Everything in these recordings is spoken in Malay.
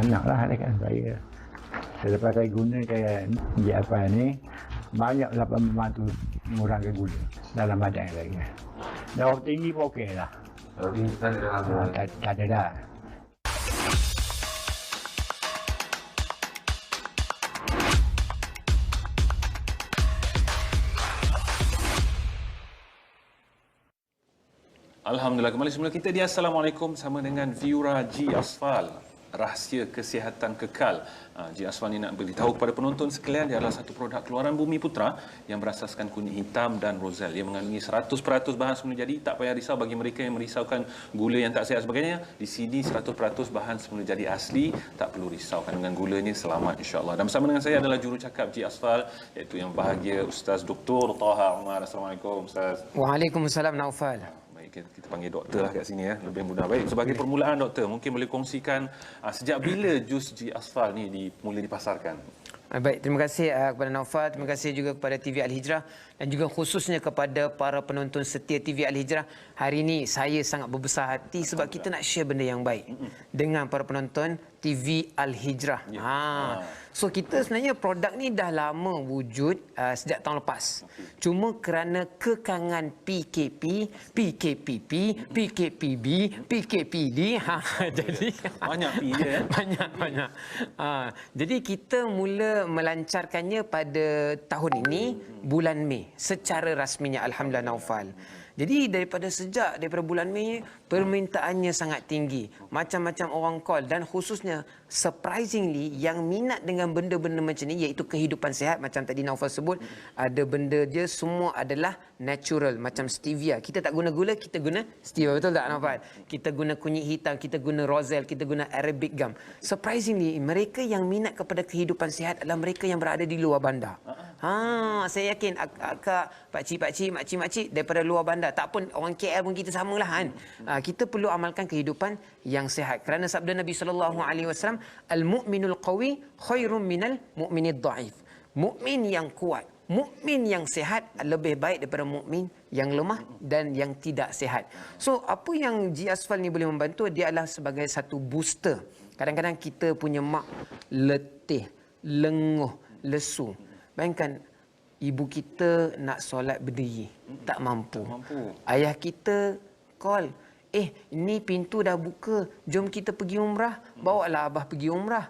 Banyak lah kan saya. Selepas saya guna kayak apa ni, banyaklah membantu mengurangkan gula dalam badan lagi. Darah tinggi pun okey lah. Tak ada dah. Alhamdulillah, kembali semula kita di Assalamualaikum sama dengan Viura G Asfal, rahsia kesihatan kekal. G Asfal ni nak beritahu kepada penonton sekalian, dia adalah satu produk keluaran Bumi Putra yang berasaskan kunyit hitam dan rozal. Ia mengandungi 100% bahan semula jadi. Tak payah risau bagi mereka yang merisaukan gula yang tak sihat sebagainya. Di sini 100% bahan semula jadi asli, tak perlu risau kandungan gulanya, selamat insya-Allah. Dan bersama dengan saya adalah jurucakap G Asfal, iaitu yang bahagia Ustaz Dr. Taha Umar. Assalamualaikum Ustaz. Waalaikumsalam Naufal. Kita panggil doktor lah kat sini ya, lebih mudah. Baik, sebagai permulaan doktor, mungkin boleh kongsikan sejak bila jus G Asfal ni mula dipasarkan? Baik, terima kasih kepada Naufal, terima kasih juga kepada TV Al-Hijrah dan juga khususnya kepada para penonton setia TV Al-Hijrah. Hari ini saya sangat berbesar hati sebab kita nak share benda yang baik dengan para penonton TV Al-Hijrah. So kita sebenarnya produk ni dah lama wujud sejak tahun lepas. Cuma kerana kekangan PKP, PKPP, PKPB, PKPD, jadi banyak P dia. Banyak. Jadi kita mula melancarkannya pada tahun ini bulan Mei secara rasminya, alhamdulillah Naufal. Jadi daripada bulan Mei permintaannya sangat tinggi. Macam-macam orang call dan khususnya surprisingly yang minat dengan benda-benda macam ni iaitu kehidupan sihat macam tadi Naufal sebut, ada benda dia semua adalah natural macam stevia. Kita tak guna gula, kita guna stevia, betul tak Naufal? Kita guna kunyit hitam, kita guna rozal, kita guna arabic gum. Surprisingly mereka yang minat kepada kehidupan sihat adalah mereka yang berada di luar bandar. Saya yakin akak, pakcik, makcik daripada luar bandar, tak pun orang KL pun kita samalah kan. Kita perlu amalkan kehidupan yang sihat kerana sabda Nabi SAW, al-mu'minul qawi khairum minal mu'minid dhaif. Mukmin yang kuat, mukmin yang sihat lebih baik daripada mukmin yang lemah dan yang tidak sihat. So apa yang G Asfal ni boleh membantu, dia adalah sebagai satu booster. Kadang-kadang kita punya mak letih, lenguh, lesu. Bayangkan ibu kita nak solat berdiri, tak mampu. Ayah kita call, ini pintu dah buka, jom kita pergi umrah, bawalah abah pergi umrah.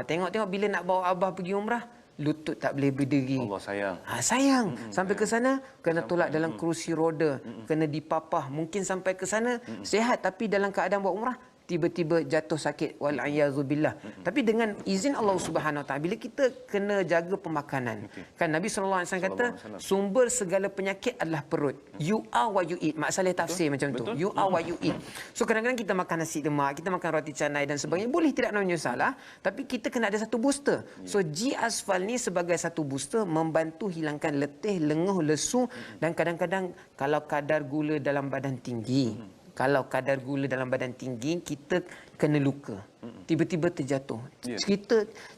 Tengok-tengok bila nak bawa abah pergi umrah, lutut tak boleh berdiri. Allah sayang. Sayang. Sampai ke sana kena tolak dalam kerusi roda, kena dipapah. Mungkin sampai ke sana sihat tapi dalam keadaan buat umrah tiba-tiba jatuh sakit, wal-iazubillah. Tapi dengan izin Allah Subhanahu Wa Taala, bila kita kena jaga pemakanan, kan Nabi SAW kata sumber segala penyakit adalah perut. You are what you eat. Mak Saleh tafsir macam tu. You are what you eat. So kadang-kadang kita makan nasi lemak, kita makan roti canai dan sebagainya, boleh tidak namanya salah, tapi kita kena ada satu booster. So G Asfal ni sebagai satu booster membantu hilangkan letih, lenguh, lesu dan kadang-kadang kalau kadar gula dalam badan tinggi. Kalau kadar gula dalam badan tinggi, kita kena luka. Tiba-tiba terjatuh.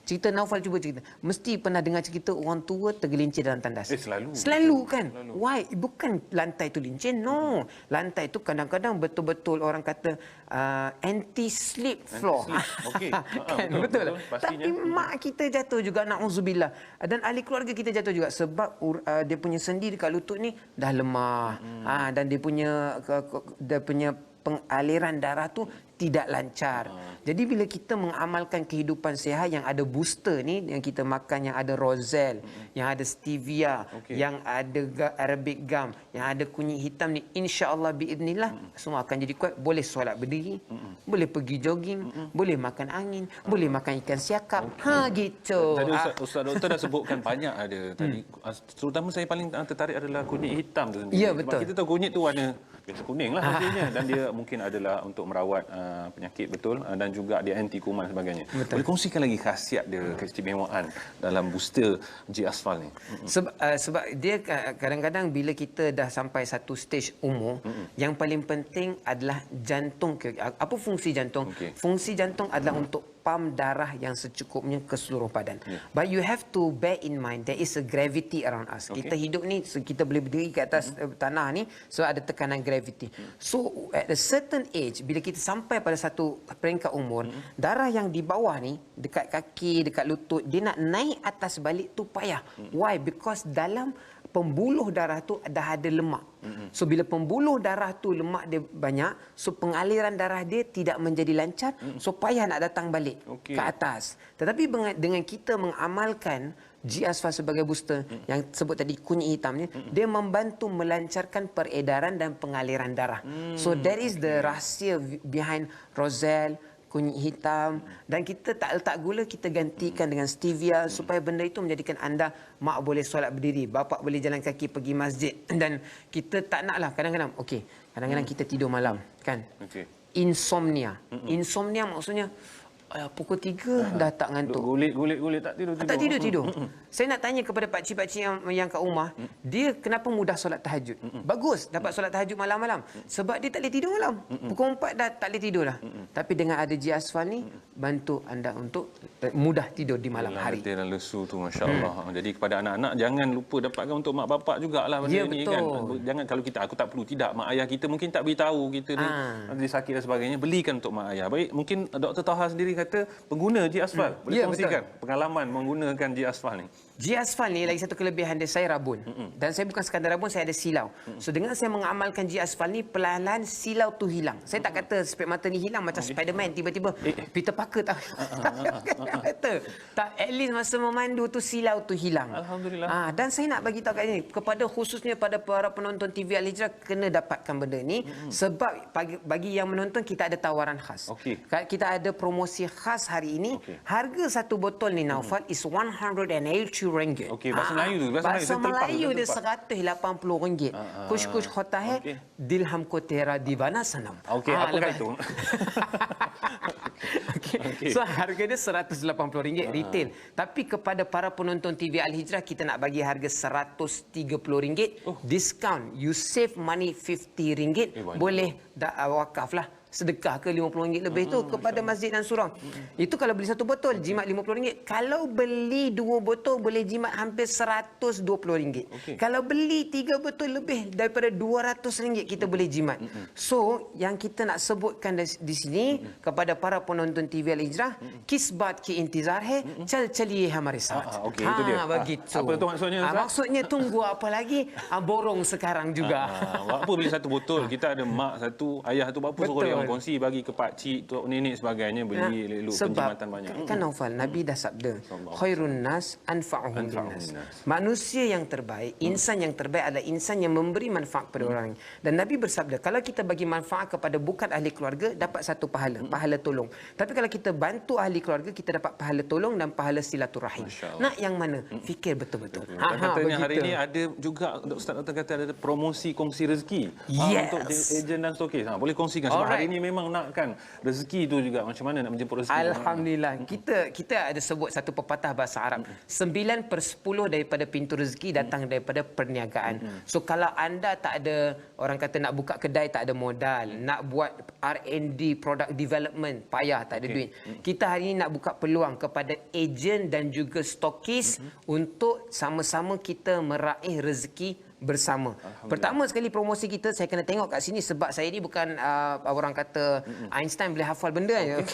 Cerita Naufal cuba cerita. Mesti pernah dengar cerita orang tua tergelincir dalam tandas. Selalu kan? Why? Bukan lantai tu licin. No. Lantai tu kadang-kadang betul-betul orang kata anti-slip floor. Kan? Betul. Tapi mak kita jatuh juga, na'udzubillah. Dan ahli keluarga kita jatuh juga. Sebab dia punya sendi dekat lutut ni dah lemah. Dan dia punya pengaliran darah tu tidak lancar. Jadi bila kita mengamalkan kehidupan sihat yang ada booster ni, yang kita makan yang ada rozal, yang ada stevia, yang ada arabic gum, yang ada kunyit hitam ni, insya-Allah biiznillah semua akan jadi kuat. Boleh solat berdiri, boleh pergi jogging, boleh makan angin, boleh makan ikan siakap. Gitu. Tadi Ustaz Doktor dah sebutkan banyak ada tadi. Terutama saya paling tertarik adalah kunyit hitam tu sendiri. Ya, betul. Sebab kita tahu kunyit tu warna biasa kuning lah hasilnya dan dia mungkin adalah untuk merawat penyakit, betul, dan juga dia anti kuman sebagainya. Betul. Boleh kongsikan lagi khasiat dia, keistimewaan dalam booster G Asfal ni? Sebab dia kadang-kadang bila kita dah sampai satu stage umur, yang paling penting adalah jantung. Apa fungsi jantung? Fungsi jantung adalah untuk pam darah yang secukupnya ke seluruh badan. But you have to bear in mind there is a gravity around us. Kita hidup ni, kita boleh berdiri ke atas tanah ni, so ada tekanan gravity. gravity. So at a certain age, bila kita sampai pada satu peringkat umur, darah yang di bawah ni, dekat kaki, dekat lutut, dia nak naik atas balik tu payah. Why? Because dalam pembuluh darah tu dah ada lemak. So bila pembuluh darah tu lemak dia banyak, so pengaliran darah dia tidak menjadi lancar, so payah nak datang balik ke atas. Tetapi dengan kita mengamalkan G-Asfal sebagai booster yang sebut tadi kunyit hitam ni, dia membantu melancarkan peredaran dan pengaliran darah. So that is the rahsia behind Roselle, kunyit hitam, dan kita tak letak gula, kita gantikan dengan stevia supaya benda itu menjadikan anda, mak boleh solat berdiri, bapak boleh jalan kaki pergi masjid, dan kita tak naklah kadang-kadang kadang-kadang kita tidur malam kan. Insomnia. Insomnia maksudnya pukul 3 dah tak ngantuk. Gulit tak tidur. Tak tidur. Saya nak tanya kepada pakcik-pakcik yang kat rumah, dia kenapa mudah solat tahajud? Bagus dapat solat tahajud malam-malam. Sebab dia tak boleh tidur malam. Pukul 4 dah tak boleh tidur dah. Tapi dengan ada G-Asfal ni, bantu anda untuk mudah tidur di malam hari. Letih dan lesu tu, masya-Allah. Jadi kepada anak-anak, jangan lupa dapatkan untuk mak bapak jugalah benda ni kan. Jangan kalau aku tak perlu, tidak, mak ayah kita mungkin tak beritahu kita ni dia sakit dan sebagainya, belikan untuk mak ayah. Baik, mungkin Dr. Taha sendiri kata pengguna G-Asfal. Boleh kongsikan pengalaman menggunakan G-Asfal ni? G-Asfal ni lagi satu kelebihan dia, saya rabun. Dan saya bukan sekadar rabun, saya ada silau. So dengan saya mengamalkan G-Asfal ni, perlahan-lahan silau tu hilang. Saya tak kata spek mata ni hilang macam Spiderman tiba-tiba Peter Parker tak. Tak, at least masa memandu tu silau tu hilang. Alhamdulillah. Dan saya nak bagi tahu kat ini kepada khususnya pada para penonton TV Al-Hijrah, kena dapatkan benda ni sebab bagi yang menonton kita ada tawaran khas. Kita ada promosi khas hari ini. Harga satu botol ni Naufal is RM180. Bahasa Melayu tu. Bahasa Melayu dia RM180. Kush-kush khota hai, dilham ko tera divana sanam. Apakah itu? So harga dia RM180 retail. Tapi kepada para penonton TV Al-Hijrah, kita nak bagi harga RM130. Diskaun. You save money RM50. Boleh wakaf lah. Sedekah ke RM50 lebih tu kepada masjid dan surau. Itu kalau beli satu botol, jimat RM50. Kalau beli 2 botol, boleh jimat hampir RM120. Kalau beli 3 botol lebih daripada RM200, kita boleh jimat. So, yang kita nak sebutkan di sini kepada para penonton TV Al-Hijrah, kisbat ki intizar hai, chal chaliye hamare saath. Itu dia. Begitu. Apa tu maksudnya? Maksudnya tunggu apa lagi? Borong sekarang juga. Apa beli satu botol, kita ada mak satu, ayah tu berapa suruh dia kongsi bagi ke pak cik, tok nenek sebagainya, beli elok penjimatan banyak. Kan Naufal, Nabi dah sabda, khairun nas anfa'uhum linnas. Manusia yang terbaik, insan yang terbaik adalah insan yang memberi manfaat kepada orang. Dan Nabi bersabda, kalau kita bagi manfaat kepada bukan ahli keluarga, dapat satu pahala tolong. Tapi kalau kita bantu ahli keluarga, kita dapat pahala tolong dan pahala silaturahim. Nak yang mana? Fikir betul-betul. Katanya hari ini ada juga, Ustaz Dr. kata ada promosi kongsi rezeki untuk ejen dan stokis. Boleh kongsikan sebab hari ini memang nakkan rezeki tu juga, macam mana nak menjemput rezeki. Alhamdulillah. Kita ada sebut satu pepatah bahasa Arab. 9/10 daripada pintu rezeki datang daripada perniagaan. So kalau anda tak ada, orang kata nak buka kedai tak ada modal, nak buat R&D, product development, payah, tak ada duit. Kita hari ini nak buka peluang kepada ejen dan juga stokis untuk sama-sama kita meraih rezeki bersama. Pertama sekali promosi kita, saya kena tengok kat sini sebab saya ni bukan orang kata Einstein boleh hafal benda ya.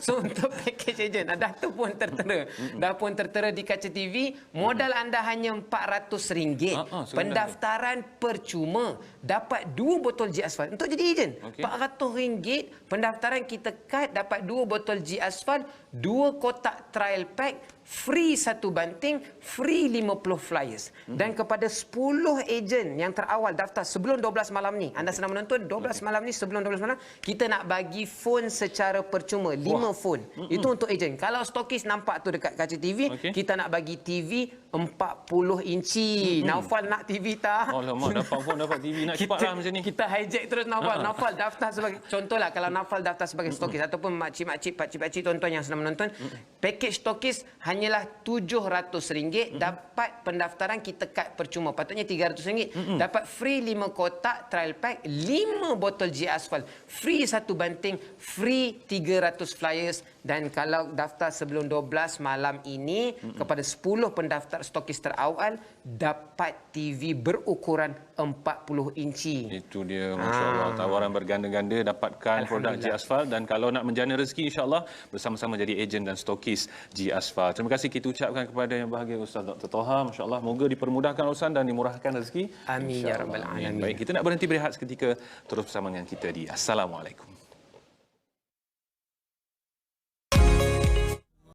So untuk package ejen, dah tu pun tertera. Dah pun tertera di kaca TV, modal anda hanya RM400. Pendaftaran percuma. Dapat 2 botol G-Asfal untuk jadi ejen. RM400, pendaftaran kita kad, dapat 2 botol G-Asfal, 2 kotak trial pack, free 1 banting, free 50 flyers. Dan kepada 10 ejen yang terawal daftar sebelum 12 malam ni, anda sedang menonton 12 malam ni, sebelum 12 malam, kita nak bagi phone secara percuma, 5 phone. Itu untuk ejen. Kalau stokis nampak tu dekat kaca TV, kita nak bagi TV 40 inci. Naufal nak TV tak? Alamak, dapat phone, dapat TV, nak cepatlah macam ni. Kita hijack terus Naufal. Naufal daftar sebagai, contohlah kalau Naufal daftar sebagai stokis ataupun makcik-makcik, pakcik-pakcik tuan-tuan yang sedang menonton, package stokis hanyalah RM700. Dapat pendaftaran kita kad percuma. Patutnya RM300. Dapat free 5 kotak trial pack, 5 botol G-Asfal, free 1 banting, free 300 flyers Dan kalau daftar sebelum 12 malam ini, kepada 10 pendaftar stokis terawal dapat TV berukuran 40 inci. Itu dia, Masya Allah. Tawaran berganda-ganda dapatkan produk G Asphal. Dan kalau nak menjana rezeki, insyaAllah bersama-sama jadi ejen dan stokis G Asphal. Terima kasih kita ucapkan kepada yang bahagia Ustaz Dr. Toha. Masya Allah, moga dipermudahkan urusan dan dimurahkan rezeki. Amin ya rabbal InsyaAllah. alamin. Baik, kita nak berhenti berehat seketika. Terus bersama dengan kita di Assalamualaikum.